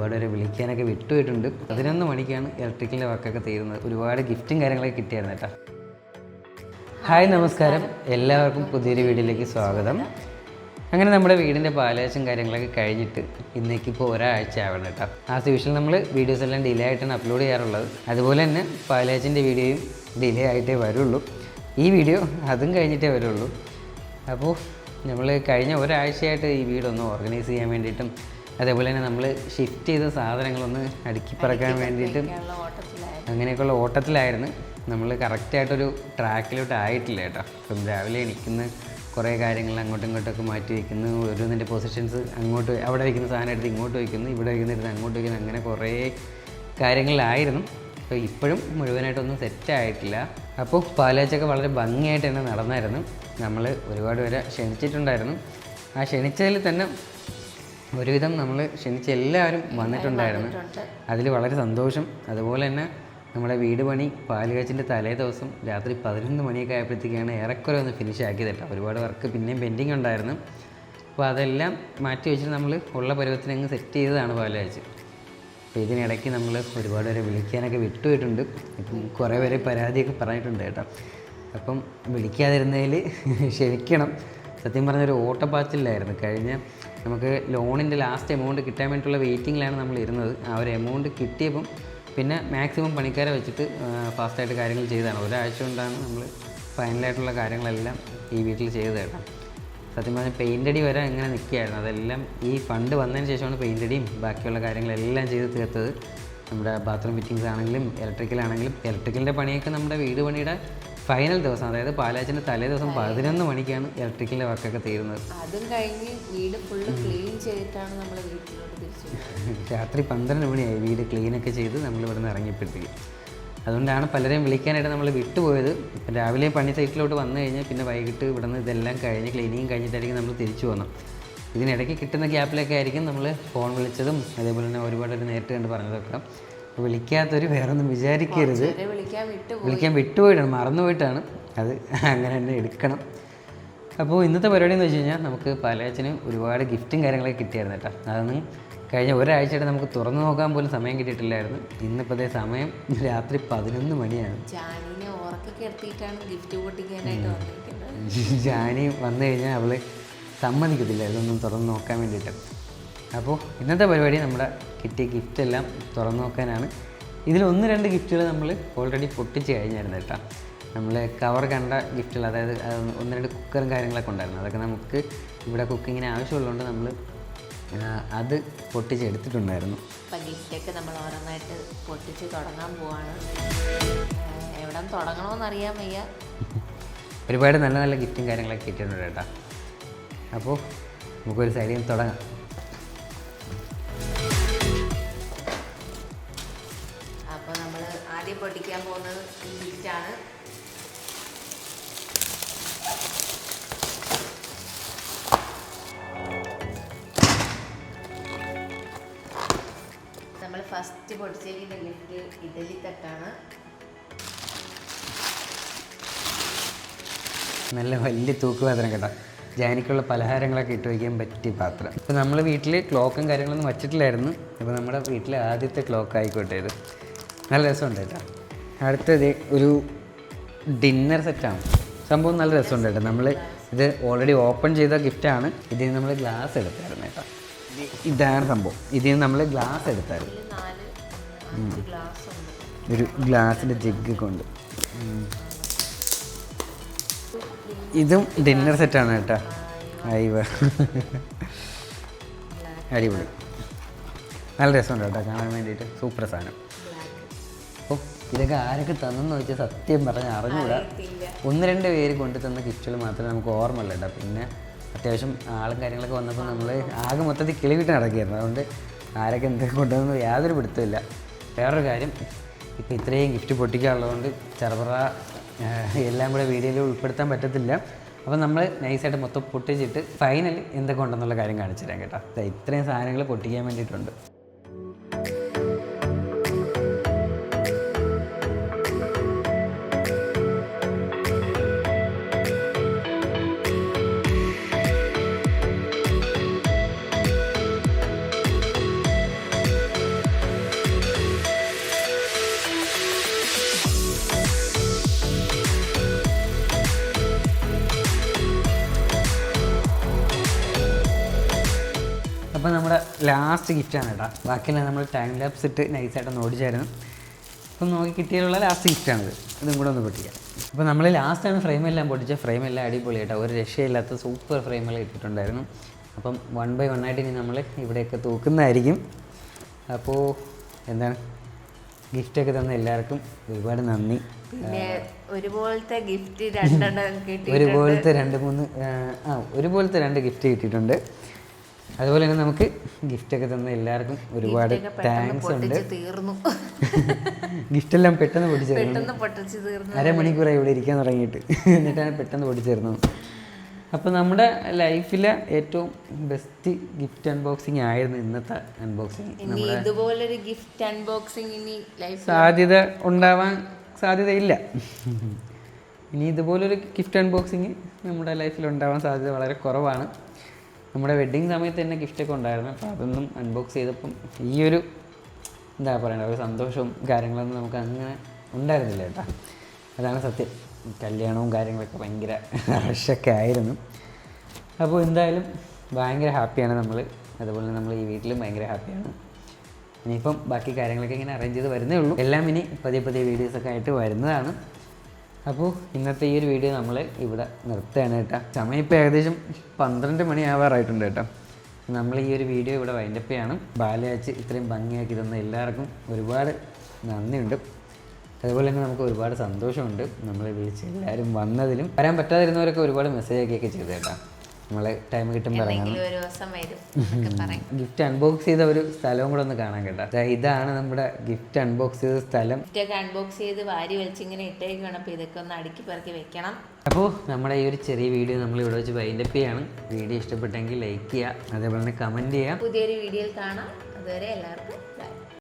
ഒരുപാട് പേരെ വിളിക്കാനൊക്കെ വിട്ടുപോയിട്ടുണ്ട്. 11 മണിക്കാണ് ഇലക്ട്രിക്കലിൻ്റെ വർക്കൊക്കെ തീരുന്നത്. ഒരുപാട് ഗിഫ്റ്റും കാര്യങ്ങളൊക്കെ കിട്ടിയായിരുന്നു കേട്ടോ. ഹായ്, നമസ്കാരം. എല്ലാവർക്കും പുതിയൊരു വീഡിയോയിലേക്ക് സ്വാഗതം. അങ്ങനെ നമ്മുടെ വീടിൻ്റെ പാലാച്ചും കാര്യങ്ങളൊക്കെ കഴിഞ്ഞിട്ട് ഇന്നേക്കിപ്പോൾ ഒരാഴ്ച ആവണം കേട്ടോ. ആസ് യൂഷ്വൽ നമ്മൾ വീഡിയോസ് എല്ലാം ഡിലേ ആയിട്ടാണ് അപ്ലോഡ് ചെയ്യാറുള്ളത്. അതുപോലെ തന്നെ പാലാച്ചിൻ്റെ വീഡിയോയും ഡിലേ ആയിട്ടേ വരുള്ളൂ. ഈ വീഡിയോ അതും കഴിഞ്ഞിട്ടേ വരുള്ളൂ. അപ്പോൾ നമ്മൾ കഴിഞ്ഞ ഒരാഴ്ചയായിട്ട് ഈ വീടൊന്ന് ഓർഗനൈസ് ചെയ്യാൻ വേണ്ടിയിട്ടും അതേപോലെ തന്നെ നമ്മൾ ഷിഫ്റ്റ് ചെയ്ത സാധനങ്ങളൊന്ന് അടുക്കി പറക്കാൻ വേണ്ടിയിട്ടും അങ്ങനെയൊക്കെയുള്ള ഓട്ടത്തിലായിരുന്നു. നമ്മൾ കറക്റ്റായിട്ടൊരു ട്രാക്കിലോട്ട് ആയിട്ടില്ല കേട്ടോ. ഇപ്പം രാവിലെ എണീക്കുന്ന കുറേ കാര്യങ്ങൾ അങ്ങോട്ടും ഇങ്ങോട്ടൊക്കെ മാറ്റി വയ്ക്കുന്നു, ഓരോന്നിൻ്റെ പൊസിഷൻസ് അങ്ങോട്ട് അവിടെ വയ്ക്കുന്ന സാധനം എടുത്ത് ഇങ്ങോട്ട് വയ്ക്കുന്നു, ഇവിടെ വയ്ക്കുന്നിടത്ത് അങ്ങോട്ട് വയ്ക്കുന്നു, അങ്ങനെ കുറേ കാര്യങ്ങളിലായിരുന്നു. അപ്പോൾ ഇപ്പോഴും മുഴുവനായിട്ടൊന്നും സെറ്റായിട്ടില്ല. അപ്പോൾ പാലാച്ചൊക്കെ വളരെ ഭംഗിയായിട്ട് തന്നെ നടന്നായിരുന്നു. നമ്മൾ ഒരുപാട് പേരെ ക്ഷണിച്ചിട്ടുണ്ടായിരുന്നു. ആ ക്ഷണിച്ചതിൽ തന്നെ ഒരുവിധം നമ്മൾ ക്ഷണിച്ച എല്ലാവരും വന്നിട്ടുണ്ടായിരുന്നു. അതിൽ വളരെ സന്തോഷം. അതുപോലെ തന്നെ നമ്മുടെ വീട് പണി പാലുകാച്ചിൻ്റെ തലേ ദിവസം രാത്രി 11 മണിയൊക്കെ ആയപ്പോഴത്തേക്കാണ് ഏറെക്കുറെ ഒന്ന് ഫിനിഷ് ആക്കിയത് കേട്ടോ. ഒരുപാട് വർക്ക് പിന്നെയും പെൻഡിങ് ഉണ്ടായിരുന്നു. അപ്പോൾ അതെല്ലാം മാറ്റി വെച്ചിട്ട് നമ്മൾ ഉള്ള പരുവത്തിനങ്ങ് സെറ്റ് ചെയ്തതാണ് പാലുകാച്ച്. അപ്പോൾ ഇതിനിടയ്ക്ക് നമ്മൾ ഒരുപാട് പേരെ വിളിക്കാനൊക്കെ വിട്ടുപോയിട്ടുണ്ട്. ഇപ്പം കുറേ പേരെ പരാതിയൊക്കെ പറഞ്ഞിട്ടുണ്ട് കേട്ടോ. അപ്പം വിളിക്കാതിരുന്നതിൽ ക്ഷമിക്കണം. സത്യം പറഞ്ഞൊരു ഓട്ടപ്പാച്ചിലായിരുന്നു. കഴിഞ്ഞ നമുക്ക് ലോണിൻ്റെ ലാസ്റ്റ് എമൗണ്ട് കിട്ടാൻ വേണ്ടിയിട്ടുള്ള വെയിറ്റിങ്ങിലാണ് നമ്മൾ ഇരുന്നത്. ആ ഒരു എമൗണ്ട് കിട്ടിയപ്പം പിന്നെ മാക്സിമം പണിക്കാരെ വെച്ചിട്ട് ഫാസ്റ്റായിട്ട് കാര്യങ്ങൾ ചെയ്തതാണ്. ഒരാഴ്ച കൊണ്ടാണ് നമ്മൾ ഫൈനലായിട്ടുള്ള കാര്യങ്ങളെല്ലാം ഈ വീട്ടിൽ ചെയ്തത് കേട്ടോ. സത്യം പറഞ്ഞാൽ പെയിൻ്റടി വരെ ഇങ്ങനെ നിൽക്കുകയായിരുന്നു. അതെല്ലാം ഈ ഫണ്ട് വന്നതിന് ശേഷമാണ് പെയിൻ്റടിയും ബാക്കിയുള്ള കാര്യങ്ങളെല്ലാം ചെയ്ത് തീർത്തത്. നമ്മുടെ ബാത്റൂം ഫിറ്റിങ്സ് ആണെങ്കിലും ഇലക്ട്രിക്കലാണെങ്കിലും ഇലക്ട്രിക്കലിൻ്റെ പണിയൊക്കെ നമ്മുടെ വീട് പണിയുടെ ഫൈനൽ ദിവസം, അതായത് പാലാച്ചിൻ്റെ തലേ ദിവസം 11 മണിക്കാണ് ഇലക്ട്രിക്കലിൻ്റെ വർക്കൊക്കെ തീരുന്നത്. അതും കഴിഞ്ഞ് വീട് ഫുള്ള് ക്ലീൻ ചെയ്തിട്ടാണ് നമ്മൾ വീട്ടിലോട്ട് തിരിച്ചു. രാത്രി 12 മണിയായി വീട് ക്ലീനൊക്കെ ചെയ്ത് നമ്മൾ ഇവിടെ നിന്ന് ഇറങ്ങിയപ്പോഴത്തേക്ക്. അതുകൊണ്ടാണ് പലരെയും വിളിക്കാനായിട്ട് നമ്മൾ വിട്ടുപോയത്. ഇപ്പം രാവിലെ പണി സൈറ്റിലോട്ട് വന്നു കഴിഞ്ഞാൽ പിന്നെ വൈകിട്ട് ഇവിടെ നിന്ന് ഇതെല്ലാം കഴിഞ്ഞ് ക്ലീനിങ് കഴിഞ്ഞിട്ടായിരിക്കും നമ്മൾ തിരിച്ചു പോകുന്നത്. ഇതിനിടയ്ക്ക് കിട്ടുന്ന ഗ്യാപ്പിലൊക്കെ ആയിരിക്കും നമ്മൾ ഫോൺ വിളിച്ചതും അതേപോലെ തന്നെ ഒരുപാട് നേരിട്ട് കണ്ട് പറഞ്ഞതൊക്കെ. വിളിക്കാത്തൊരു വേറൊന്നും വിചാരിക്കരുത്. വിളിക്കാൻ വിട്ടുപോയിട്ടാണ്, മറന്നുപോയിട്ടാണ്. അത് അങ്ങനെ തന്നെ എടുക്കണം. അപ്പോൾ ഇന്നത്തെ പരിപാടി എന്ന് വെച്ച് കഴിഞ്ഞാൽ നമുക്ക് പാലാച്ചിന് ഒരുപാട് ഗിഫ്റ്റും കാര്യങ്ങളൊക്കെ കിട്ടിയായിരുന്നു കേട്ടോ. അതൊന്നും കഴിഞ്ഞ ഒരാഴ്ചയായിട്ട് നമുക്ക് തുറന്നു നോക്കാൻ പോലും സമയം കിട്ടിയിട്ടില്ലായിരുന്നു. ഇന്നിപ്പോൾ അതേ സമയം രാത്രി 11 മണിയാണ്. ജാനി വന്നു കഴിഞ്ഞാൽ അവൾ സമ്മതിക്കത്തില്ല ഇതൊന്നും തുറന്ന് നോക്കാൻ വേണ്ടിയിട്ട്. അപ്പോൾ ഇന്നത്തെ പരിപാടി നമ്മുടെ കിട്ടിയ ഗിഫ്റ്റെല്ലാം തുറന്നു നോക്കാനാണ്. ഇതിൽ 1-2 ഗിഫ്റ്റുകൾ നമ്മൾ ഓൾറെഡി പൊട്ടിച്ച് കഴിഞ്ഞായിരുന്നു കേട്ടോ. നമ്മൾ കവർ കണ്ട ഗിഫ്റ്റുകൾ, അതായത് 1-2 കുക്കറും കാര്യങ്ങളൊക്കെ ഉണ്ടായിരുന്നു. അതൊക്കെ നമുക്ക് ഇവിടെ കുക്കിങ്ങിന് ആവശ്യമുള്ളതുകൊണ്ട് നമ്മൾ അത് പൊട്ടിച്ചെടുത്തിട്ടുണ്ടായിരുന്നു. അപ്പം ഗിഫ്റ്റൊക്കെ നമ്മൾ ഓരോന്നായിട്ട് പൊട്ടിച്ച് തുടങ്ങാൻ പോവാണ്. എവിടെ തുടങ്ങണമെന്നറിയാൻ വയ്യ. ഒരുപാട് നല്ല നല്ല ഗിഫ്റ്റും കാര്യങ്ങളൊക്കെ കിട്ടിയിട്ടുണ്ട് കേട്ടോ. അപ്പോൾ നമുക്കൊരു സൈഡിൽ നിന്ന് തുടങ്ങാം. അപ്പോൾ നമ്മൾ ആദ്യം പൊട്ടിക്കാൻ പോകുന്നത് ഈ ഗിഫ്റ്റാണ്. നമ്മൾ ഫസ്റ്റ് പൊട്ടിച്ചേക്കുന്ന ഗിഫ്റ്റ് ഇഡലി തട്ടാണ്. നല്ല വലിയ തൂക്കുപാത്രം കേട്ടോ. ജാനിക്കുള്ള പലഹാരങ്ങളൊക്കെ ഇട്ട് വയ്ക്കാൻ പറ്റിയ പാത്രം. ഇപ്പോൾ നമ്മൾ വീട്ടിൽ ക്ലോക്കും കാര്യങ്ങളൊന്നും വച്ചിട്ടില്ലായിരുന്നു. അപ്പോൾ നമ്മുടെ വീട്ടിലെ ആദ്യത്തെ ക്ലോക്ക് ആയിക്കോട്ടെ ഇത്. നല്ല രസമുണ്ട് കേട്ടോ. അടുത്തത് ഒരു ഡിന്നർ സെറ്റാണ്. സംഭവം നല്ല രസമുണ്ട് കേട്ടോ. നമ്മൾ ഇത് ഓൾറെഡി ഓപ്പൺ ചെയ്ത ഗിഫ്റ്റാണ്. ഇതിൽ നിന്ന് നമ്മൾ ഗ്ലാസ് എടുത്തായിരുന്നു കേട്ടോ. ഇതാണ് സംഭവം. ഇതിൽ നിന്ന് നമ്മൾ ഗ്ലാസ് എടുത്തായിരുന്നു. ഒരു ഗ്ലാസിൻ്റെ ജഗ് കൊണ്ട്. ഇതും ഡിന്നർ സെറ്റാണ് കേട്ടോ. അടിപൊളി, നല്ല രസമുണ്ട് കേട്ടോ കാണാൻ വേണ്ടിയിട്ട്. സൂപ്പർ സാധനം. അപ്പോൾ ഇതൊക്കെ ആരൊക്കെ തന്നെന്ന് വെച്ചാൽ സത്യം പറഞ്ഞാൽ അറിഞ്ഞൂടാ. 1-2 പേര് കൊണ്ടു തന്ന ഗിഫ്റ്റുകൾ മാത്രമേ നമുക്ക് ഓർമ്മയുള്ളൂ കേട്ടോ. പിന്നെ അത്യാവശ്യം ആളും കാര്യങ്ങളൊക്കെ വന്നപ്പോൾ നമ്മൾ ആകെ മൊത്തത്തിൽ കിളിവിട്ട് നടക്കുകയായിരുന്നു. അതുകൊണ്ട് ആരൊക്കെ എന്തൊക്കെ കൊണ്ടുവന്നു യാതൊരു പിടുത്തമില്ല. വേറൊരു കാര്യം, ഇപ്പോൾ ഇത്രയും ഗിഫ്റ്റ് പൊട്ടിക്കാനുള്ളതുകൊണ്ട് ചെറുപറ എല്ലാം കൂടെ വീഡിയോയിൽ ഉൾപ്പെടുത്താൻ പറ്റത്തില്ല. അപ്പോൾ നമ്മൾ നൈസായിട്ട് മൊത്തം പൊട്ടിച്ചിട്ട് ഫൈനൽ എന്തൊക്കെ ഉണ്ടെന്നുള്ള കാര്യം കാണിച്ചു തരാം കേട്ടോ. ഇത്രയും സാധനങ്ങൾ പൊട്ടിക്കാൻ വേണ്ടിയിട്ടുണ്ട്. ലാസ്റ്റ് ഗിഫ്റ്റാണ് കേട്ടോ. ബാക്കിയെല്ലാം നമ്മൾ ടൈം ലാപ്സ് ഇട്ട് നൈസായിട്ടൊന്ന് ഓടിച്ചായിരുന്നു. അപ്പം നോക്കി കിട്ടിയുള്ള ലാസ്റ്റ് ഗിഫ്റ്റാണിത്. ഇതും കൂടെ ഒന്ന് പൊട്ടിക്കാം. അപ്പോൾ നമ്മൾ ലാസ്റ്റാണ് ഫ്രെയിമെല്ലാം പൊട്ടിച്ച. ഫ്രെയിമെല്ലാം അടിപൊളി കേട്ടോ, ഒരു രക്ഷയില്ലാത്ത സൂപ്പർ ഫ്രെയിമെല്ലാം ഇട്ടിട്ടുണ്ടായിരുന്നു. അപ്പം 1 by 1 ആയിട്ട് ഇനി നമ്മൾ ഇവിടെയൊക്കെ തൂക്കുന്നതായിരിക്കും. അപ്പോൾ എന്താണ്, ഗിഫ്റ്റൊക്കെ തന്ന എല്ലാവർക്കും ഒരുപാട് നന്ദി. പിന്നെ ഒരുപോലത്തെ ഗിഫ്റ്റ് 2 കിട്ടി. ഒരുപോലത്തെ 2 ഗിഫ്റ്റ് കിട്ടിയിട്ടുണ്ട്. അതുപോലെ തന്നെ നമുക്ക് ഗിഫ്റ്റൊക്കെ തന്ന എല്ലാവർക്കും ഒരുപാട് താങ്ക്സ് ഉണ്ട്. തീർന്നു ഗിഫ്റ്റെല്ലാം പെട്ടെന്ന് പൊട്ടിച്ചു തീർന്നു. അരമണിക്കൂറായി ഇവിടെ ഇരിക്കാൻ തുടങ്ങിയിട്ട്, എന്നിട്ടാണ് പെട്ടെന്ന് പൊട്ടിച്ചേർന്നത്. അപ്പോൾ നമ്മുടെ ലൈഫിലെ ഏറ്റവും ബെസ്റ്റ് ഗിഫ്റ്റ് അൺബോക്സിങ് ആയിരുന്നു ഇന്നത്തെ അൺബോക്സിങ്. ഇതുപോലൊരു ഗിഫ്റ്റ് അൺബോക്സിങ് ഇനി സാധ്യത ഉണ്ടാവാൻ സാധ്യതയില്ല. ഇനി ഇതുപോലൊരു ഗിഫ്റ്റ് അൺബോക്സിങ് നമ്മുടെ ലൈഫിൽ ഉണ്ടാവാൻ സാധ്യത വളരെ കുറവാണ്. നമ്മുടെ വെഡ്ഡിങ് സമയത്ത് തന്നെ ഗിഫ്റ്റൊക്കെ ഉണ്ടായിരുന്നു. അപ്പോൾ അതൊന്നും അൺബോക്സ് ചെയ്തപ്പം ഈ ഒരു എന്താ പറയണ്ട, ഒരു സന്തോഷവും കാര്യങ്ങളൊന്നും നമുക്ക് അങ്ങനെ ഉണ്ടായിരുന്നില്ല കേട്ടോ. അതാണ് സത്യം. കല്യാണവും കാര്യങ്ങളൊക്കെ ഭയങ്കര റഷൊക്കെ ആയിരുന്നു. അപ്പോൾ എന്തായാലും ഭയങ്കര ഹാപ്പിയാണ് നമ്മൾ. അതുപോലെ നമ്മൾ ഈ വീട്ടിലും ഭയങ്കര ഹാപ്പിയാണ്. ഇനിയിപ്പം ബാക്കി കാര്യങ്ങളൊക്കെ ഇങ്ങനെ അറേഞ്ച് ചെയ്ത് വരുന്നേ ഉള്ളൂ. എല്ലാം ഇനി പതിയെ വീഡിയോസൊക്കെ ആയിട്ട് വരുന്നതാണ്. അപ്പോൾ ഇന്നത്തെ ഈ ഒരു വീഡിയോ നമ്മൾ ഇവിടെ നിർത്തുകയാണ് കേട്ടോ. സമയം ഇപ്പോൾ ഏകദേശം 12 മണി ആവാറായിട്ടുണ്ട് കേട്ടോ. നമ്മൾ ഈ ഒരു വീഡിയോ ഇവിടെ വൈൻഡപ്പ് ചെയ്യണം. ബാലയാച്ച് ഇത്രയും ഭംഗിയാക്കി തന്ന എല്ലാവർക്കും ഒരുപാട് നന്ദിയുണ്ട്. അതുപോലെ തന്നെ നമുക്ക് ഒരുപാട് സന്തോഷമുണ്ട് നമ്മൾ വിളിച്ച് എല്ലാവരും വന്നതിലും. വരാൻ പറ്റാതിരുന്നവരൊക്കെ ഒരുപാട് മെസ്സേജ് ആക്കിയൊക്കെ ചെയ്തു കേട്ടോ. നമ്മൾ ടൈം കിട്ടുമ്പോൾ ഇറങ്ങണം. ഗിഫ്റ്റ് അൺബോക്സ് ചെയ്ത ഒരു സ്ഥലവും കൂടെ ഒന്ന് കാണാൻ കേട്ടോ. ഇതാണ് നമ്മുടെ ഗിഫ്റ്റ് അൺബോക്സ് ചെയ്ത സ്ഥലം. അൺബോക്സ് ചെയ്ത് വാരി വലിച്ചിങ്ങനെ ഇട്ടേക്കാണ്. അപ്പോൾ ഇതൊക്കെ ഒന്ന് അടുക്കി പറക്കി വെക്കണം. അപ്പോൾ നമ്മുടെ ഈ ഒരു ചെറിയ വീഡിയോ നമ്മൾ ഇവിടെ വെച്ച് വൈൻഡപ്പ് ചെയ്യാണ്. വീഡിയോ ഇഷ്ടപ്പെട്ടെങ്കിൽ ലൈക്ക് ചെയ്യുക, അതേപോലെ തന്നെ കമൻറ്റ് ചെയ്യുക. പുതിയൊരു വീഡിയോയിൽ കാണാം. അതുവരെ എല്ലാവർക്കും ബൈ.